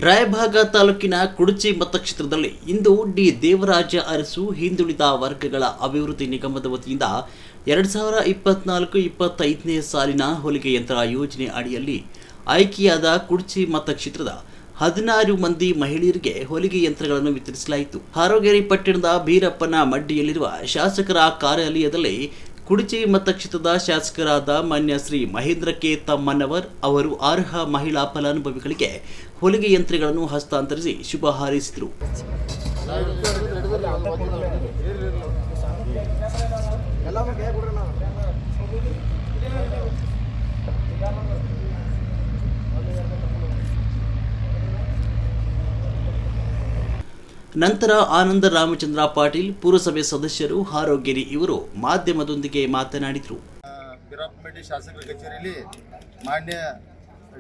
ರಾಯಭಾಗ ತಾಲೂಕಿನ ಕುಡಚಿ ಮತಕ್ಷೇತ್ರದಲ್ಲಿ ಇಂದು ಡಿ ದೇವರಾಜ ಅರಸು ಹಿಂದುಳಿದ ವರ್ಗಗಳ ಅಭಿವೃದ್ಧಿ ನಿಗಮದ ವತಿಯಿಂದ 2024-25ನೇ ಸಾಲಿನ ಹೊಲಿಗೆ ಯಂತ್ರ ಯೋಜನೆ ಅಡಿಯಲ್ಲಿ ಆಯ್ಕೆಯಾದ ಕುಡಚಿ ಮತಕ್ಷೇತ್ರದ 16 ಮಂದಿ ಮಹಿಳೆಯರಿಗೆ ಹೊಲಿಗೆ ಯಂತ್ರಗಳನ್ನು ವಿತರಿಸಲಾಯಿತು. ಹಾರೋಗೇರಿ ಪಟ್ಟಣದ ಬೀರಪ್ಪನ ಮಡ್ಡಿಯಲ್ಲಿರುವ ಶಾಸಕರ ಕಾರ್ಯಾಲಯದಲ್ಲಿ ಕುಡಚಿ ಮತಕ್ಷೇತ್ರದ ಶಾಸಕರಾದ ಮಾನ್ಯ ಶ್ರೀ ಮಹೇಂದ್ರ ಕೆ ತಮ್ಮಣ್ಣವರ್ ಅವರು ಅರ್ಹ ಮಹಿಳಾ ಫಲಾನುಭವಿಗಳಿಗೆ ಹೊಲಿಗೆ ಯಂತ್ರಗಳನ್ನು ಹಸ್ತಾಂತರಿಸಿ ಶುಭ ಹಾರೈಸಿದರು. ನಂತರ ಆನಂದ ರಾಮಚಂದ್ರ ಪಾಟೀಲ್ ಪುರಸಭೆ ಸದಸ್ಯರು ಹಾರೋಗೇರಿ ಇವರು ಮಾಧ್ಯಮದೊಂದಿಗೆ ಮಾತನಾಡಿದರು. ಬೀರಪ್ಪನಮಡ್ಡಿ ಶಾಸಕರ ಕಚೇರಿಯಲ್ಲಿ ಮಾನ್ಯ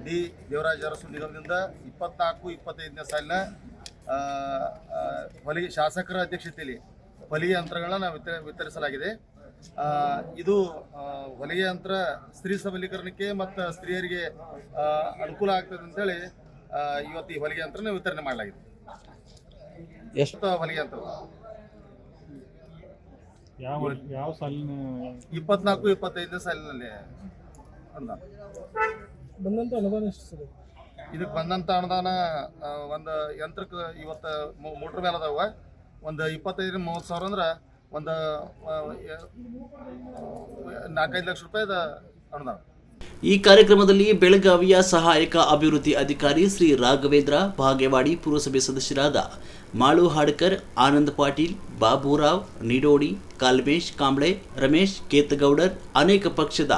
ಡಿ ದೇವರಾಜ ಅರಸು ನಿಗಮದಿಂದ 24-25ನೇ ಸಾಲಿನ ಹೊಲಿಗೆ ಶಾಸಕರ ಅಧ್ಯಕ್ಷತೆಯಲ್ಲಿ ಹೊಲಿಗೆ ಯಂತ್ರಗಳನ್ನು ವಿತರಿಸಲಾಗಿದೆ. ಇದು ಹೊಲಿಗೆ ಯಂತ್ರ ಸ್ತ್ರೀ ಸಬಲೀಕರಣಕ್ಕೆ ಮತ್ತು ಸ್ತ್ರೀಯರಿಗೆ ಅನುಕೂಲ ಆಗ್ತದೆ ಅಂತೇಳಿ ಇವತ್ತು ಈ ಹೊಲಿಗೆ ಯಂತ್ರನ ವಿತರಣೆ ಮಾಡಲಾಗಿದೆ. ಎಷ್ಟು ಹೊಲಿಗೆ ಯಂತ್ರ ಯಾವ ಸಾಲಿನ 24-25ನೇ ಸಾಲಿನಲ್ಲಿ ಬಂದಂತ ಅನುದಾನ ಎಷ್ಟು ಸರ್? ಇದಕ್ಕೆ ಬಂದಂಥ ಅನುದಾನ ಒಂದು ಯಂತ್ರಕ್ಕೆ ಇವತ್ತು ಮೋಟ್ರ್ ಮೇಲೆ ಅದಾವ ಒಂದು 25-30 ಸಾವಿರ ಅಂದ್ರೆ ಒಂದು 4-5 ಲಕ್ಷ ರೂಪಾಯಿದ ಅನುದಾನ. ಈ ಕಾರ್ಯಕ್ರಮದಲ್ಲಿ ಬೆಳಗಾವಿಯ ಸಹಾಯಕ ಅಭಿವೃದ್ಧಿ ಅಧಿಕಾರಿ ಶ್ರೀ ರಾಘವೇಂದ್ರ, ಭಾಗ್ಯವಾಡಿ ಪುರಸಭೆ ಸದಸ್ಯರಾದ ಮಾಳು ಹಾಡ್ಕರ್, ಆನಂದ್ ಪಾಟೀಲ್, ಬಾಬುರಾವ್ ನಿಡೋಡಿ, ಕಾಲ್ಮೇಶ್ ಕಾಂಬ್ಳೆ, ರಮೇಶ್ ಕೇತಗೌಡರ್, ಅನೇಕ ಪಕ್ಷದ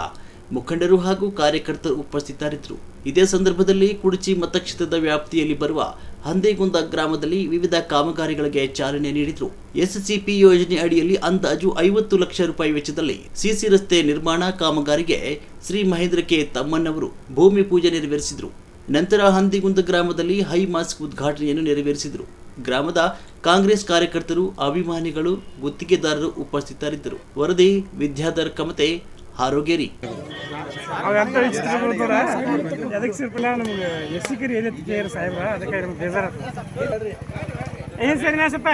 ಮುಖಂಡರು ಹಾಗೂ ಕಾರ್ಯಕರ್ತರು ಉಪಸ್ಥಿತರಿದ್ದರು. ಇದೇ ಸಂದರ್ಭದಲ್ಲಿ ಕುಡಚಿ ಮತಕ್ಷೇತ್ರದ ವ್ಯಾಪ್ತಿಯಲ್ಲಿ ಬರುವ ಹಂದೇಗುಂದ ಗ್ರಾಮದಲ್ಲಿ ವಿವಿಧ ಕಾಮಗಾರಿಗಳಿಗೆ ಚಾಲನೆ ನೀಡಿದರು. ಎಸ್ಸಿಪಿ ಯೋಜನೆ ಅಡಿಯಲ್ಲಿ ಅಂದಾಜು 50 ಲಕ್ಷ ರೂಪಾಯಿ ವೆಚ್ಚದಲ್ಲಿ ಸಿಸಿ ರಸ್ತೆ ನಿರ್ಮಾಣ ಕಾಮಗಾರಿಗೆ ಶ್ರೀ ಮಹೇಂದ್ರ ಕೆ ತಮ್ಮಣ್ಣವರು ಭೂಮಿ ಪೂಜೆ ನೆರವೇರಿಸಿದರು. ನಂತರ ಹಂದಿಗುಂದ ಗ್ರಾಮದಲ್ಲಿ ಹೈ ಮಾಸ್ಕ್ ಉದ್ಘಾಟನೆಯನ್ನು ನೆರವೇರಿಸಿದರು. ಗ್ರಾಮದ ಕಾಂಗ್ರೆಸ್ ಕಾರ್ಯಕರ್ತರು, ಅಭಿಮಾನಿಗಳು, ಗುತ್ತಿಗೆದಾರರು ಉಪಸ್ಥಿತರಿದ್ದರು. ವರದಿ ವಿದ್ಯಾಧರ್ ಕಮತೆ, ಹಾರೋಗೇರಿ. ಅದಕ್ಕೆ ಸಿರ್ಪಿಲ್ಲ ನಮ್ಗೆ ಎಸ್ಸಿಕರಿ ಏನೈತಿ ಕೇರ್ ಸಾಹೇಬ್ರ, ಅದಕ್ಕೆ ನಮ್ಗೆ ಬೇಜಾರ ಏನು ಸರಿ ನಾ ಸ್ವಲ್ಪ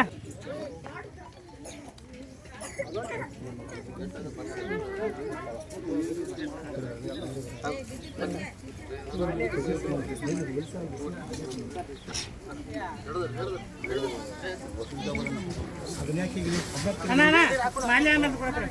ಅಣ್ಣ ಮಾನ್ಯ ಅನ್ನೋದು ಕೊಡ್ತಾರೆ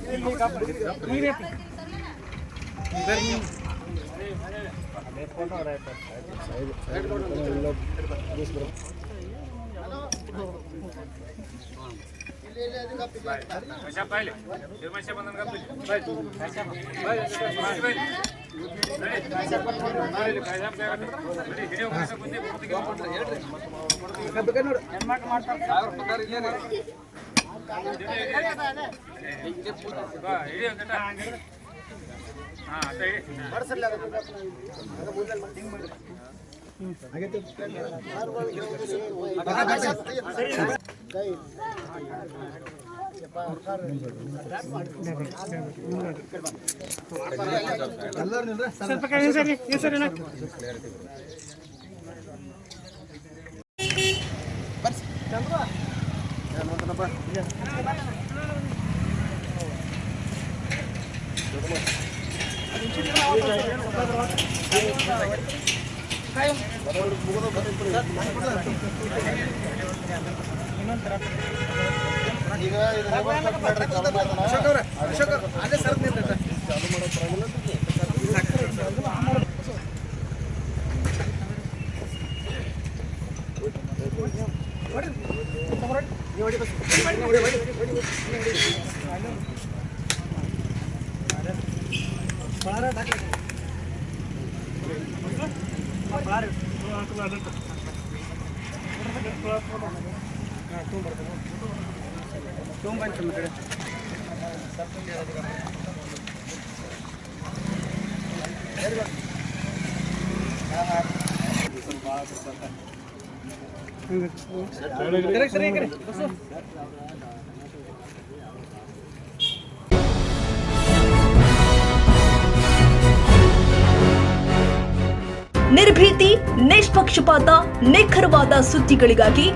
ನಿರ್ಭೀತಿ, ನಿಷ್ಪಕ್ಷಪಾತ, ನಿಖರವಾದ ಸುದ್ದಿಗಳಿಗಾಗಿ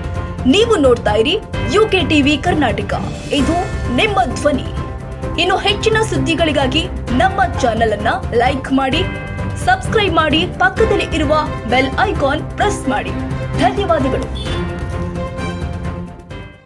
ನೀವು ನೋಡ್ತಾ ಇರಿ ಯುಕೆ ಟಿವಿ ಕರ್ನಾಟಕ. ಇದು ನಿಮ್ಮ ಧ್ವನಿ. ಇನ್ನು ಹೆಚ್ಚಿನ ಸುದ್ದಿಗಳಿಗಾಗಿ ನಮ್ಮ ಚಾನೆಲ್ ಅನ್ನ ಲೈಕ್ ಮಾಡಿ, ಸಬ್ಸ್ಕ್ರೈಬ್ ಮಾಡಿ, ಪಕ್ಕದಲ್ಲಿ ಇರುವ ಬೆಲ್ ಐಕಾನ್ ಪ್ರೆಸ್ ಮಾಡಿ. ಧನ್ಯವಾದಗಳು.